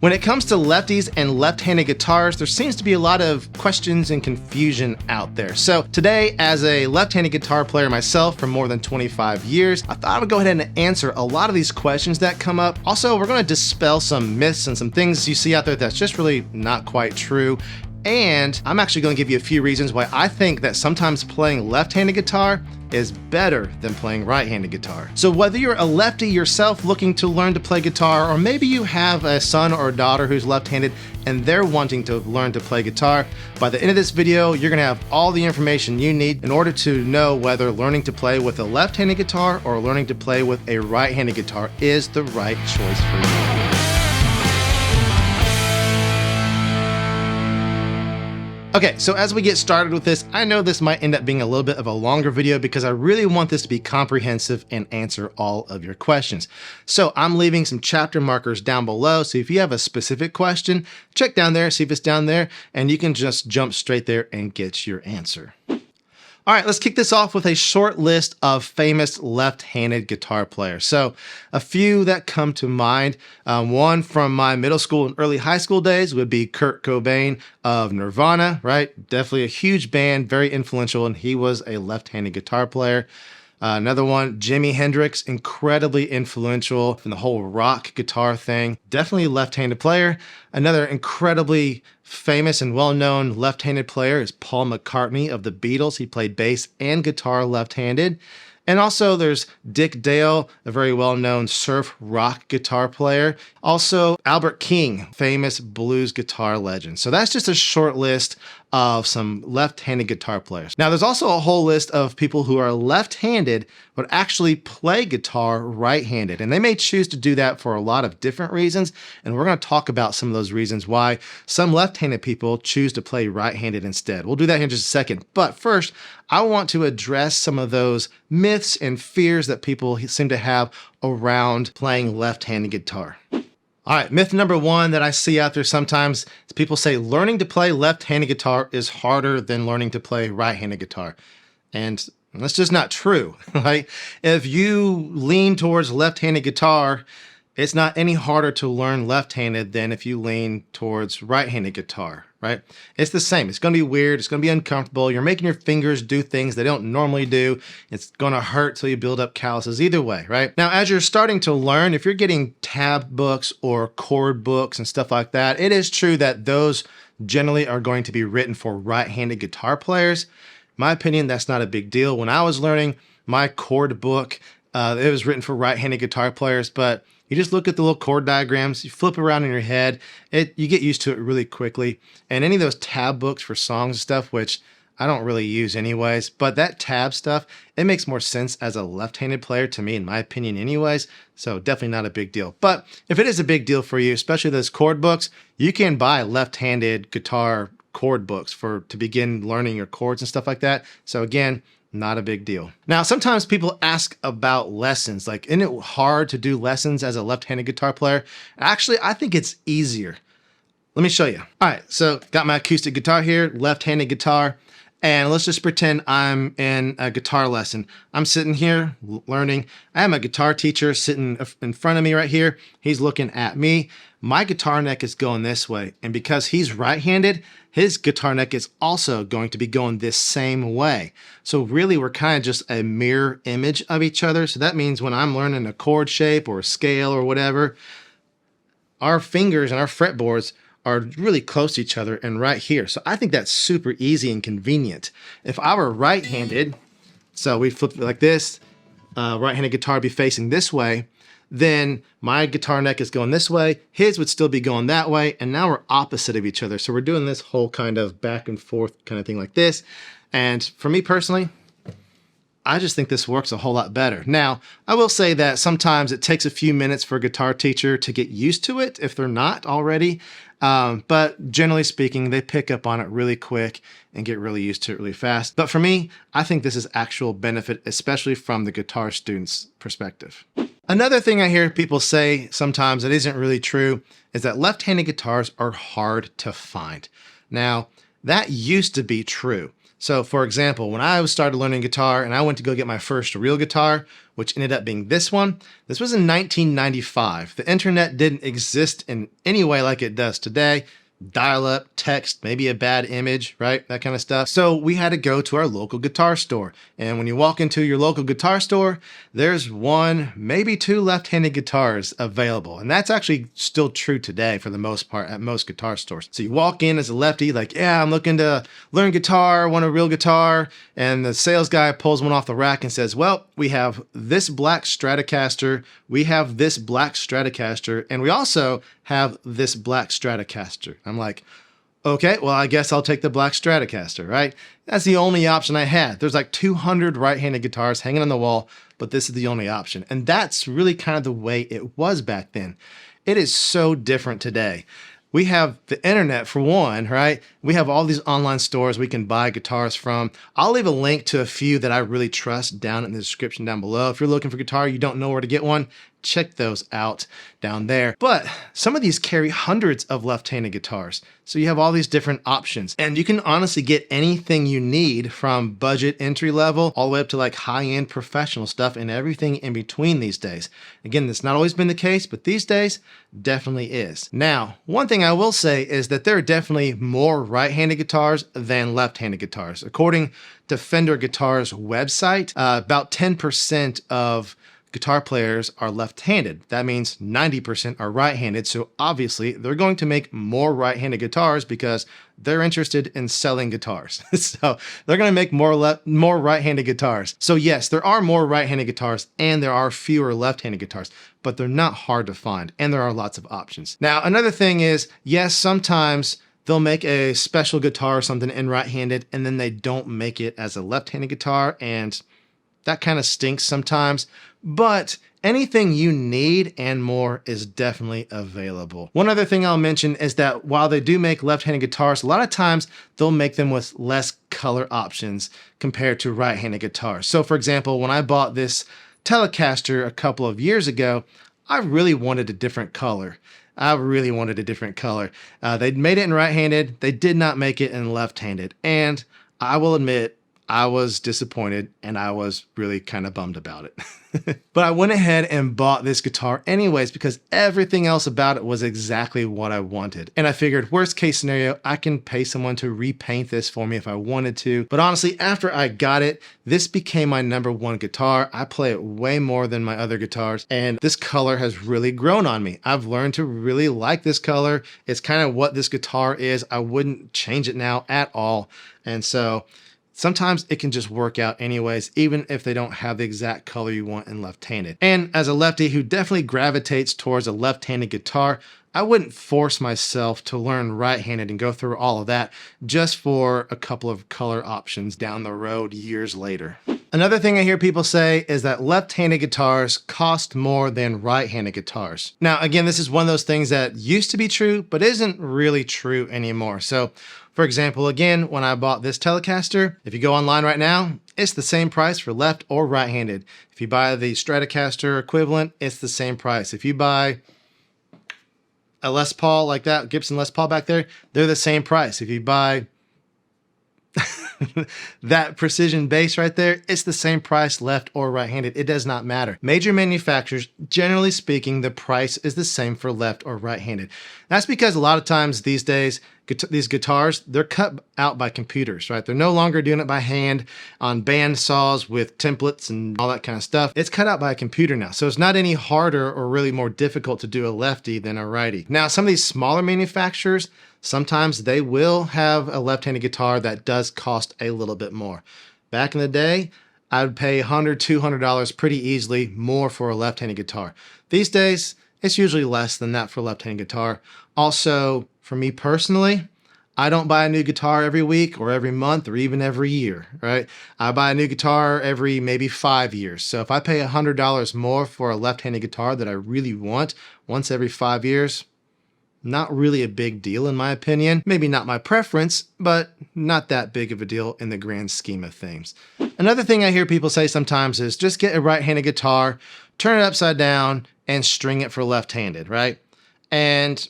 When it comes to lefties and left-handed guitars, there seems to be a lot of questions and confusion out there. So today, as a left-handed guitar player myself for more than 25 years, I thought I would go ahead and answer a lot of these questions that come up. Also, we're going to dispel some myths and some things you see out there that's just really not quite true. And I'm actually going to give you a few reasons why I think that sometimes playing left-handed guitar is better than playing right-handed guitar. So whether you're a lefty yourself looking to learn to play guitar, or maybe you have a son or a daughter who's left-handed and they're wanting to learn to play guitar, by the end of this video, you're gonna have all the information you need in order to know whether learning to play with a left-handed guitar or learning to play with a right-handed guitar is the right choice for you. Okay, so as we get started with this, I know this might end up being a little bit of a longer video because I really want this to be comprehensive and answer all of your questions. So I'm leaving some chapter markers down below, so if you have a specific question, check down there, see if it's down there, and you can just jump straight there and get your answer. All right, let's kick this off with a short list of famous left-handed guitar players. So a few that come to mind, one from my middle school and early high school days would be Kurt Cobain of Nirvana, right? Definitely a huge band, very influential, and he was a left-handed guitar player. Another one, Jimi Hendrix, incredibly influential in the whole rock guitar thing. Definitely a left-handed player. Another incredibly famous and well-known left-handed player is Paul McCartney of the Beatles. He played bass and guitar left-handed. And also there's Dick Dale, a very well-known surf rock guitar player. Also Albert King, famous blues guitar legend. So that's just a short list of some left-handed guitar players. Now there's also a whole list of people who are left-handed but actually play guitar right-handed. And they may choose to do that for a lot of different reasons. And we're going to talk about some of those reasons why some left-handed people choose to play right-handed instead. We'll do that here in just a second. But first, I want to address some of those myths and fears that people seem to have around playing left-handed guitar. All right, myth number one that I see out there sometimes is people say learning to play left-handed guitar is harder than learning to play right-handed guitar. And that's just not true, right? If you lean towards left-handed guitar, it's not any harder to learn left-handed than if you lean towards right-handed guitar, right? It's the same. It's going to be weird. It's going to be uncomfortable. You're making your fingers do things they don't normally do. It's going to hurt till you build up calluses either way, right? Now, as you're starting to learn, if you're getting tab books or chord books and stuff like that, it is true that those generally are going to be written for right-handed guitar players. In my opinion, that's not a big deal. When I was learning, my chord book, it was written for right-handed guitar players, but you just look at the little chord diagrams, you flip around in your head, you get used to it really quickly. And any of those tab books for songs and stuff, which I don't really use anyways, but that tab stuff, it makes more sense as a left-handed player to me, in my opinion anyways, so definitely not a big deal. But if it is a big deal for you, especially those chord books, you can buy left-handed guitar chord books to begin learning your chords and stuff like that. So again, not a big deal. Now, sometimes people ask about lessons, like, isn't it hard to do lessons as a left-handed guitar player? Actually, I think it's easier. Let me show you. All right, so got my acoustic guitar here, left-handed guitar, and let's just pretend I'm in a guitar lesson. I'm sitting here learning. I have my guitar teacher sitting in front of me right here. He's looking at me. My guitar neck is going this way, and because he's right-handed, his guitar neck is also going to be going this same way. So really, we're kind of just a mirror image of each other. So that means when I'm learning a chord shape or a scale or whatever, our fingers and our fretboards are really close to each other and right here. So I think that's super easy and convenient. If I were right-handed, so we flip it like this, right-handed guitar would be facing this way, then my guitar neck is going this way, his would still be going that way, and now we're opposite of each other. So we're doing this whole kind of back and forth kind of thing like this. And for me personally, I just think this works a whole lot better. Now, I will say that sometimes it takes a few minutes for a guitar teacher to get used to it if they're not already. But generally speaking, they pick up on it really quick and get really used to it really fast. But for me, I think this is actual benefit, especially from the guitar student's perspective. Another thing I hear people say sometimes that isn't really true is that left-handed guitars are hard to find. Now, that used to be true. So for example, when I started learning guitar and I went to go get my first real guitar, which ended up being this one, this was in 1995. The internet didn't exist in any way like it does today. Dial-up, text, maybe a bad image, right? That kind of stuff. So we had to go to our local guitar store. And when you walk into your local guitar store, there's one, maybe two left-handed guitars available. And that's actually still true today for the most part at most guitar stores. So you walk in as a lefty, like, yeah, I'm looking to learn guitar, want a real guitar. And the sales guy pulls one off the rack and says, well, we have this black Stratocaster, we have this black Stratocaster, and we also have this black Stratocaster. I'm like, okay, well, I guess I'll take the black Stratocaster, right? That's the only option I had. There's like 200 right-handed guitars hanging on the wall, but this is the only option. And that's really kind of the way it was back then. It is so different today. We have the internet for one, right? We have all these online stores we can buy guitars from. I'll leave a link to a few that I really trust down in the description down below. If you're looking for guitar, you don't know where to get one, check those out down there. But some of these carry hundreds of left-handed guitars. So you have all these different options, and you can honestly get anything you need from budget entry level all the way up to like high-end professional stuff and everything in between these days. Again, that's not always been the case, but these days definitely is. Now, one thing I will say is that there are definitely more right-handed guitars than left-handed guitars. According to Fender Guitar's website, about 10% of guitar players are left-handed. That means 90% are right-handed. So obviously they're going to make more right-handed guitars because they're interested in selling guitars. So they're going to make more right-handed guitars. So yes, there are more right-handed guitars and there are fewer left-handed guitars, but they're not hard to find and there are lots of options. Now, another thing is, yes, sometimes they'll make a special guitar or something in right-handed and then they don't make it as a left-handed guitar, and that kind of stinks sometimes. But anything you need and more is definitely available. One other thing I'll mention is that while they do make left-handed guitars, a lot of times they'll make them with less color options compared to right-handed guitars. So for example, when I bought this Telecaster a couple of years ago, I really wanted a different color. They made it in right-handed. They did not make it in left-handed. And I will admit, I was disappointed and I was really kind of bummed about it. But I went ahead and bought this guitar anyways because everything else about it was exactly what I wanted. And I figured, worst case scenario, I can pay someone to repaint this for me if I wanted to. But honestly, after I got it, this became my #1 guitar. I play it way more than my other guitars, and this color has really grown on me. I've learned to really like this color. It's kind of what this guitar is. I wouldn't change it now at all. And so sometimes it can just work out anyways, even if they don't have the exact color you want in left-handed. And as a lefty who definitely gravitates towards a left-handed guitar, I wouldn't force myself to learn right-handed and go through all of that just for a couple of color options down the road years later. Another thing I hear people say is that left-handed guitars cost more than right-handed guitars. Now, again, this is one of those things that used to be true, but isn't really true anymore. So, for example, again, when I bought this Telecaster, if you go online right now, it's the same price for left or right-handed. If you buy the Stratocaster equivalent, it's the same price. If you buy a Les Paul like that, Gibson Les Paul back there, they're the same price. If you buy that precision bass right there, it's the same price left or right-handed. It does not matter. Major manufacturers, generally speaking, the price is the same for left or right-handed. That's because a lot of times these days, these guitars, they're cut out by computers, right? They're no longer doing it by hand on band saws with templates and all that kind of stuff. It's cut out by a computer now. So it's not any harder or really more difficult to do a lefty than a righty. Now, some of these smaller manufacturers, sometimes they will have a left-handed guitar that does cost a little bit more. Back in the day, I would pay $100, $200 pretty easily more for a left-handed guitar. These days, it's usually less than that for a left-handed guitar. Also, for me personally, I don't buy a new guitar every week or every month or even every year, right? I buy a new guitar every maybe 5 years. So if I pay $100 more for a left-handed guitar that I really want once every 5 years, not really a big deal in my opinion. Maybe not my preference, but not that big of a deal in the grand scheme of things. Another thing I hear people say sometimes is just get a right-handed guitar, turn it upside down, and string it for left-handed, right? And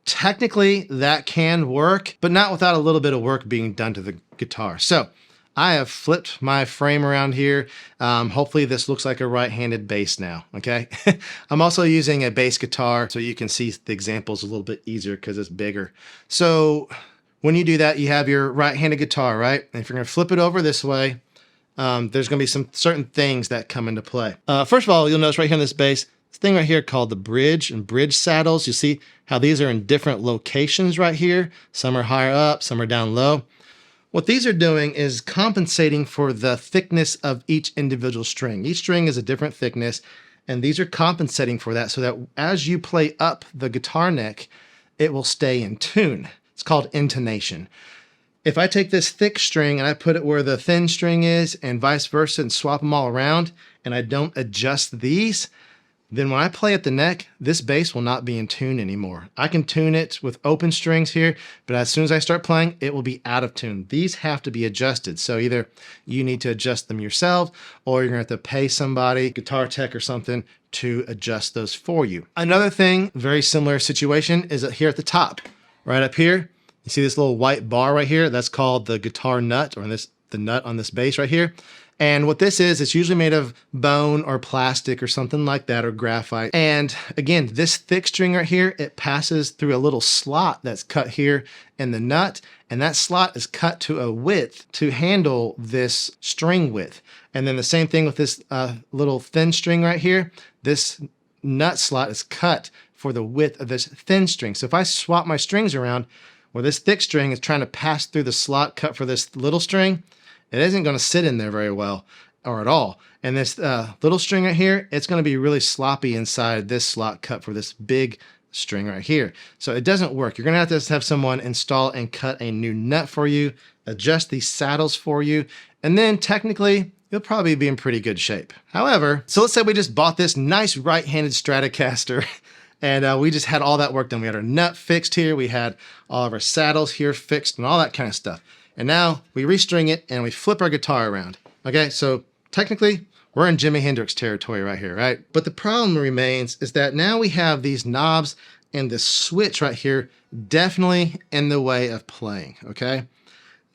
technically that can work, but not without a little bit of work being done to the guitar. So I have flipped my frame around here. Hopefully this looks like a right-handed bass now, okay? I'm also using a bass guitar so you can see the examples a little bit easier because it's bigger. So when you do that, you have your right-handed guitar, right? And if you're gonna flip it over this way, there's gonna be some certain things that come into play. First of all, you'll notice right here on this bass, this thing right here called the bridge and bridge saddles. You see how these are in different locations right here. Some are higher up, some are down low. What these are doing is compensating for the thickness of each individual string. Each string is a different thickness, and these are compensating for that so that as you play up the guitar neck, it will stay in tune. It's called intonation. If I take this thick string and I put it where the thin string is and vice versa and swap them all around and I don't adjust these, then when I play at the neck, this bass will not be in tune anymore. I can tune it with open strings here, but as soon as I start playing, it will be out of tune. These have to be adjusted. So either you need to adjust them yourself or you're gonna have to pay somebody, guitar tech or something, to adjust those for you. Another thing, very similar situation, is here at the top. Right up here, you see this little white bar right here? That's called the guitar nut, or the nut on this bass right here. And what this is, it's usually made of bone or plastic or something like that, or graphite. And again, this thick string right here, it passes through a little slot that's cut here in the nut, and that slot is cut to a width to handle this string width. And then the same thing with this little thin string right here. This nut slot is cut for the width of this thin string. So if I swap my strings around, where this thick string is trying to pass through the slot cut for this little string, it isn't going to sit in there very well or at all. And this little string right here, it's going to be really sloppy inside this slot cut for this big string right here. So it doesn't work. You're going to have someone install and cut a new nut for you, adjust these saddles for you, and then technically you'll probably be in pretty good shape. However, so let's say we just bought this nice right-handed Stratocaster and we just had all that work done. We had our nut fixed here, we had all of our saddles here fixed and all that kind of stuff. And now we restring it and we flip our guitar around. Okay, so technically we're in Jimi Hendrix territory right here, right? But the problem remains is that now we have these knobs and this switch right here definitely in the way of playing, okay?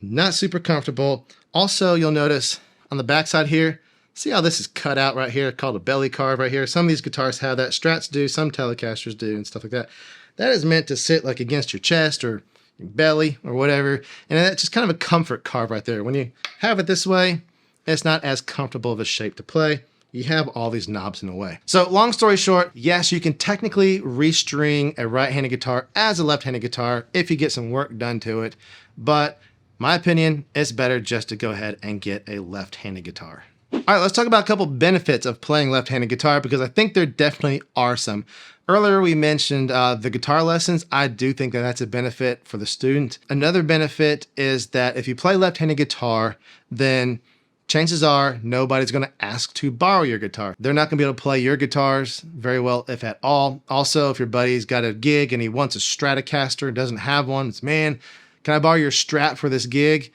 Not super comfortable. Also, you'll notice on the backside here, see how this is cut out right here, called a belly carve right here. Some of these guitars have that, Strats do, some Telecasters do and stuff like that. That is meant to sit like against your chest or your belly or whatever. And that's just kind of a comfort carve right there. When you have it this way, it's not as comfortable of a shape to play. You have all these knobs in the way. So long story short, yes, you can technically restring a right-handed guitar as a left-handed guitar if you get some work done to it. But my opinion, it's better just to go ahead and get a left-handed guitar. All right, let's talk about a couple benefits of playing left-handed guitar because I think there definitely are some. Earlier we mentioned the guitar lessons. I do think that that's a benefit for the student. Another benefit is that if you play left-handed guitar, then chances are nobody's going to ask to borrow your guitar. They're not going to be able to play your guitars very well, if at all. Also, if your buddy's got a gig and he wants a Stratocaster, doesn't have one, it's, man, can I borrow your Strat for this gig?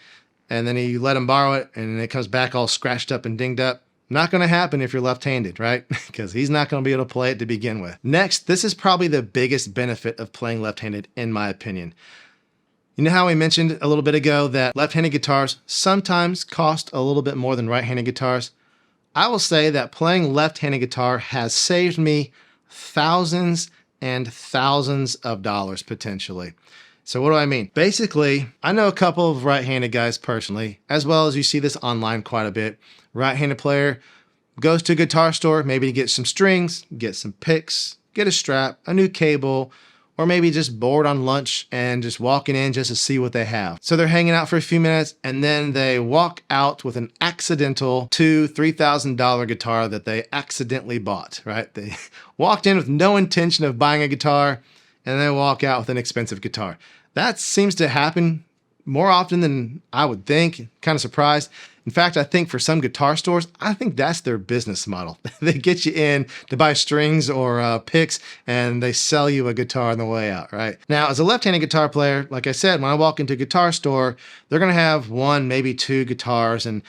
And then you let him borrow it and it comes back all scratched up and dinged up. Not going to happen if you're left-handed, right? Because he's not going to be able to play it to begin with. Next, this is probably the biggest benefit of playing left-handed, in my opinion. You know how we mentioned a little bit ago that left-handed guitars sometimes cost a little bit more than right-handed guitars? I will say that playing left-handed guitar has saved me thousands and thousands of dollars potentially. So what do I mean? Basically, I know a couple of right-handed guys personally, as well as you see this online quite a bit. Right-handed player goes to a guitar store, maybe to get some strings, get some picks, get a strap, a new cable, or maybe just bored on lunch and just walking in just to see what they have. So they're hanging out for a few minutes and then they walk out with an accidental $2,000-$3,000 guitar that they accidentally bought, right? They walked in with no intention of buying a guitar and they walk out with an expensive guitar. That seems to happen more often than I would think. Kind of surprised. In fact, I think for some guitar stores, I think that's their business model. They get you in to buy strings or picks and they sell you a guitar on the way out, right? Now, as a left-handed guitar player, like I said, when I walk into a guitar store, they're going to have one, maybe two guitars, and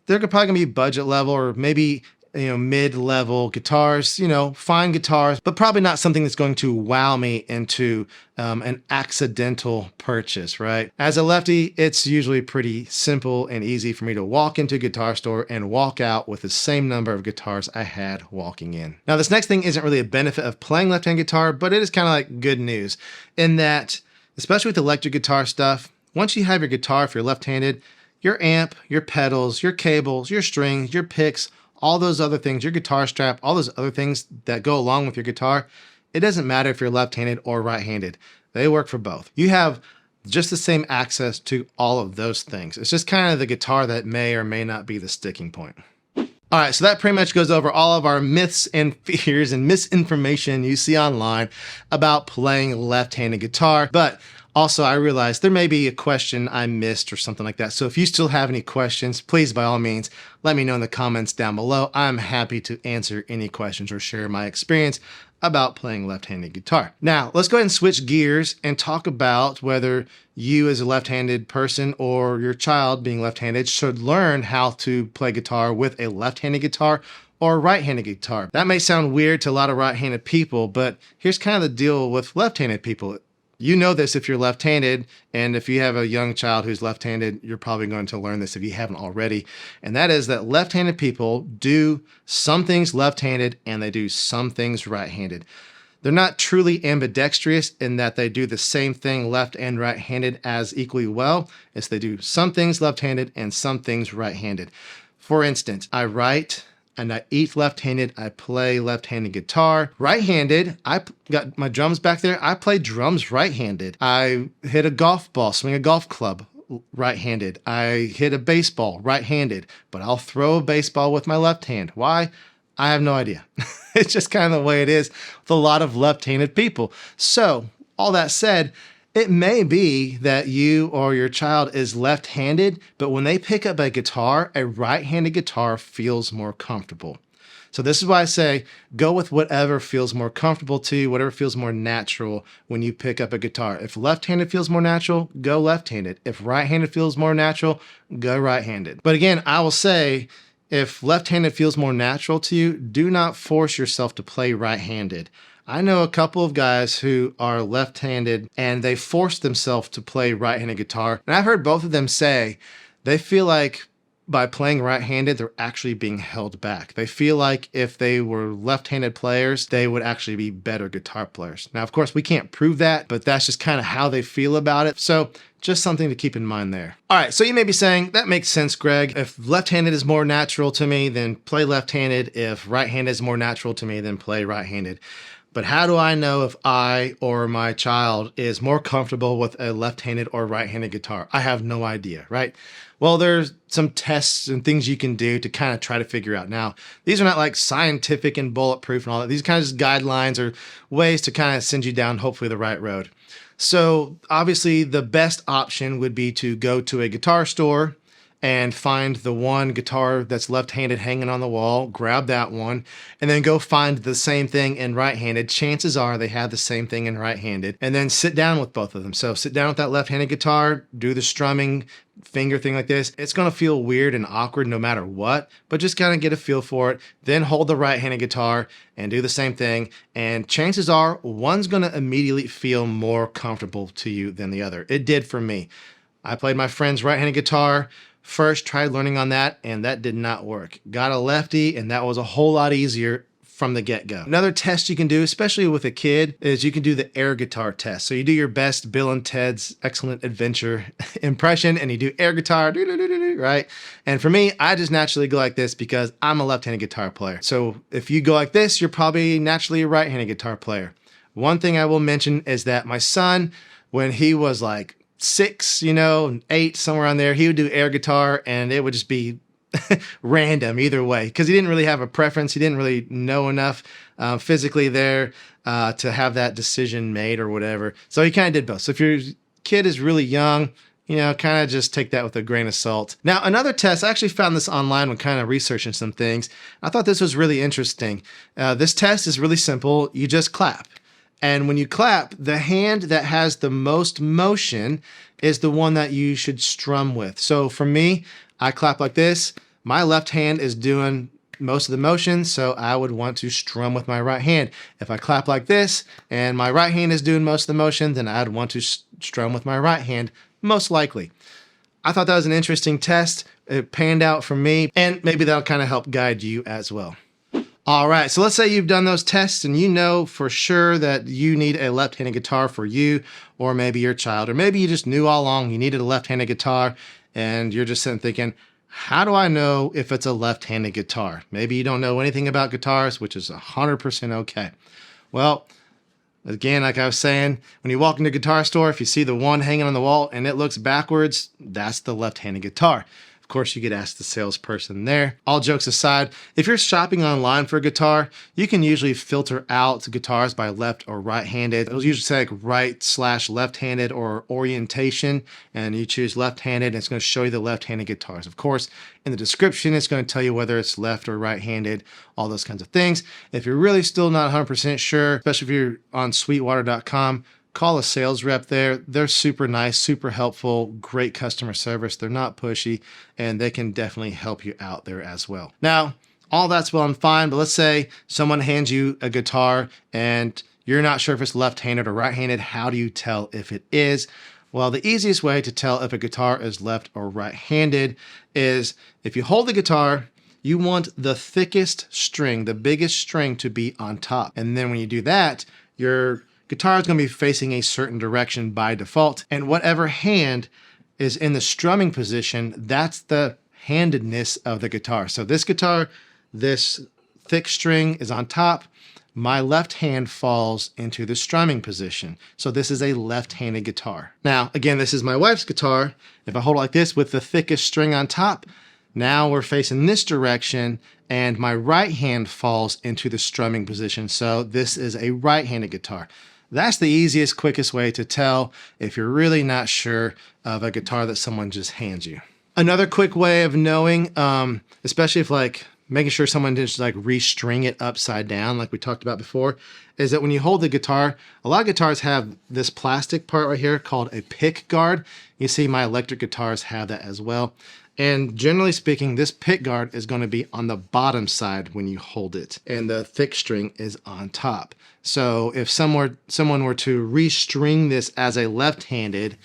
they're probably going to be budget level or maybe mid-level guitars, fine guitars, but probably not something that's going to wow me into an accidental purchase, right? As a lefty, it's usually pretty simple and easy for me to walk into a guitar store and walk out with the same number of guitars I had walking in. Now, this next thing isn't really a benefit of playing left-hand guitar, but it is kind of like good news in that, especially with electric guitar stuff, once you have your guitar, if you're left-handed, your amp, your pedals, your cables, your strings, your picks, all those other things, your guitar strap, all those other things that go along with your guitar, it doesn't matter if you're left-handed or right-handed. They work for both. You have just the same access to all of those things. It's just kind of the guitar that may or may not be the sticking point. All right, so that pretty much goes over all of our myths and fears and misinformation you see online about playing left-handed guitar. But also, I realized there may be a question I missed or something like that. So if you still have any questions, please, by all means, let me know in the comments down below. I'm happy to answer any questions or share my experience about playing left-handed guitar. Now, let's go ahead and switch gears and talk about whether you as a left-handed person or your child being left-handed should learn how to play guitar with a left-handed guitar or a right-handed guitar. That may sound weird to a lot of right-handed people, but here's kind of the deal with left-handed people. You know this if you're left-handed, and if you have a young child who's left-handed, you're probably going to learn this if you haven't already. And that is that left-handed people do some things left-handed and they do some things right-handed. They're not truly ambidextrous in that they do the same thing left and right-handed as equally well. It's they do some things left-handed and some things right-handed. For instance, I write and I eat left-handed, I play left-handed guitar. Right-handed, I got my drums back there, I play drums right-handed. I hit a golf ball, swing a golf club right-handed. I hit a baseball right-handed, but I'll throw a baseball with my left hand. Why? I have no idea. It's just kind of the way it is with a lot of left-handed people. So, all that said, it may be that you or your child is left-handed, but when they pick up a guitar, a right-handed guitar feels more comfortable. So this is why I say go with whatever feels more comfortable to you, whatever feels more natural when you pick up a guitar. If left-handed feels more natural, go left-handed. If right-handed feels more natural, go right-handed. But again, I will say, if left-handed feels more natural to you, do not force yourself to play right-handed. I know a couple of guys who are left-handed and they force themselves to play right-handed guitar. And I've heard both of them say they feel like by playing right-handed, they're actually being held back. They feel like if they were left-handed players, they would actually be better guitar players. Now, of course, we can't prove that, but that's just kind of how they feel about it. So just something to keep in mind there. All right, so you may be saying, that makes sense, Greg. If left-handed is more natural to me, then play left-handed. If right-handed is more natural to me, then play right-handed. But how do I know if I or my child is more comfortable with a left-handed or right-handed guitar? I have no idea, right? Well, there's some tests and things you can do to kind of try to figure out. Now, these are not like scientific and bulletproof and all that. These are kind of just guidelines or ways to kind of send you down, hopefully, the right road. So obviously, the best option would be to go to a guitar store and find the one guitar that's left-handed hanging on the wall, grab that one, and then go find the same thing in right-handed. Chances are they have the same thing in right-handed, and then sit down with both of them. So sit down with that left-handed guitar, do the strumming finger thing like this. It's gonna feel weird and awkward no matter what, but just kind of get a feel for it. Then hold the right-handed guitar and do the same thing, and chances are one's gonna immediately feel more comfortable to you than the other. It did for me. I played my friend's right-handed guitar, first tried learning on that, and that did not work. Got a lefty, and that was a whole lot easier from the get-go. Another test you can do, especially with a kid, is you can do the air guitar test. So you do your best Bill and Ted's Excellent Adventure impression, and you do air guitar, right? And for me, I just naturally go like this because I'm a left-handed guitar player. So if you go like this, you're probably naturally a right-handed guitar player. One thing I will mention is that my son, when he was like 6, 8, somewhere on there, he would do air guitar and it would just be random either way because he didn't really have a preference. He didn't really know enough physically there to have that decision made or whatever. So he kind of did both. So if your kid is really young, kind of just take that with a grain of salt. Now, another test, I actually found this online when kind of researching some things. I thought this was really interesting. This test is really simple. You just clap. And when you clap, the hand that has the most motion is the one that you should strum with. So for me, I clap like this. My left hand is doing most of the motion, so I would want to strum with my right hand. If I clap like this and my right hand is doing most of the motion, then I'd want to strum with my right hand, most likely. I thought that was an interesting test. It panned out for me, and maybe that'll kind of help guide you as well. All right, so let's say you've done those tests and you know for sure that you need a left-handed guitar for you, or maybe your child, or maybe you just knew all along you needed a left-handed guitar and you're just sitting thinking, how do I know if it's a left-handed guitar? Maybe you don't know anything about guitars, which is 100% okay. Well, again, like I was saying, when you walk into a guitar store, if you see the one hanging on the wall and it looks backwards, that's the left-handed guitar. Of course, you could ask the salesperson there. All jokes aside, if you're shopping online for a guitar, you can usually filter out guitars by left or right-handed. It'll usually say like right/left-handed or orientation, and you choose left-handed, and it's going to show you the left-handed guitars. Of course, in the description, it's going to tell you whether it's left or right-handed, all those kinds of things. If you're really still not 100% sure, especially if you're on sweetwater.com, call a sales rep there. They're super nice, super helpful, great customer service. They're not pushy, and they can definitely help you out there as well. Now, all that's well and fine, but let's say someone hands you a guitar and you're not sure if it's left-handed or right-handed. How do you tell if it is? Well, the easiest way to tell if a guitar is left or right-handed is if you hold the guitar, you want the thickest string, the biggest string to be on top. And then when you do that, your guitar is going to be facing a certain direction by default, and whatever hand is in the strumming position, that's the handedness of the guitar. So this guitar, this thick string is on top. My left hand falls into the strumming position. So this is a left-handed guitar. Now, again, this is my wife's guitar. If I hold it like this with the thickest string on top, now we're facing this direction, and my right hand falls into the strumming position. So this is a right-handed guitar. That's the easiest, quickest way to tell if you're really not sure of a guitar that someone just hands you. Another quick way of knowing, especially if like making sure someone didn't just like restring it upside down like we talked about before, is that when you hold the guitar, a lot of guitars have this plastic part right here called a pick guard. You see my electric guitars have that as well. And generally speaking, this pick guard is going to be on the bottom side when you hold it, and the thick string is on top. So if someone were to restring this as a left-handed,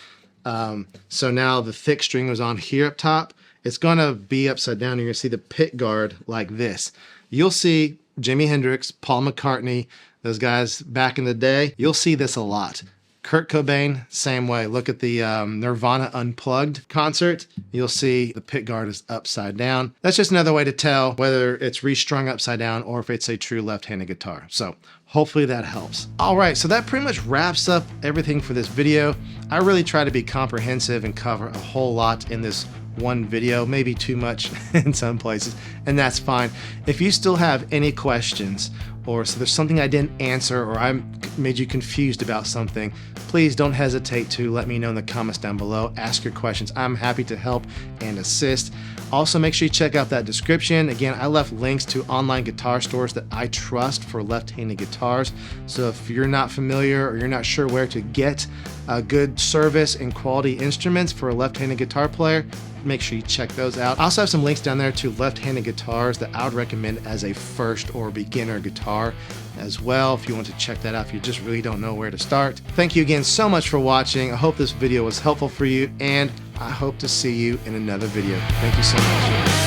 so now the thick string was on here up top, it's going to be upside down. You're going to see the pick guard like this. You'll see Jimi Hendrix, Paul McCartney, those guys back in the day. You'll see this a lot. Kurt Cobain, same way. Look at the Nirvana Unplugged concert. You'll see the pick guard is upside down. That's just another way to tell whether it's restrung upside down or if it's a true left-handed guitar. So hopefully that helps. All right, so that pretty much wraps up everything for this video. I really try to be comprehensive and cover a whole lot in this one video, maybe too much in some places, and that's fine. If you still have any questions, or so there's something I didn't answer, or I made you confused about something, please don't hesitate to let me know in the comments down below. Ask your questions. I'm happy to help and assist. Also, make sure you check out that description. Again, I left links to online guitar stores that I trust for left-handed guitars. So if you're not familiar or you're not sure where to get a good service and quality instruments for a left-handed guitar player, make sure you check those out. I also have some links down there to left-handed guitars that I would recommend as a first or beginner guitar as well, if you want to check that out if you just really don't know where to start. Thank you again so much for watching. I hope this video was helpful for you, and I hope to see you in another video. Thank you so much.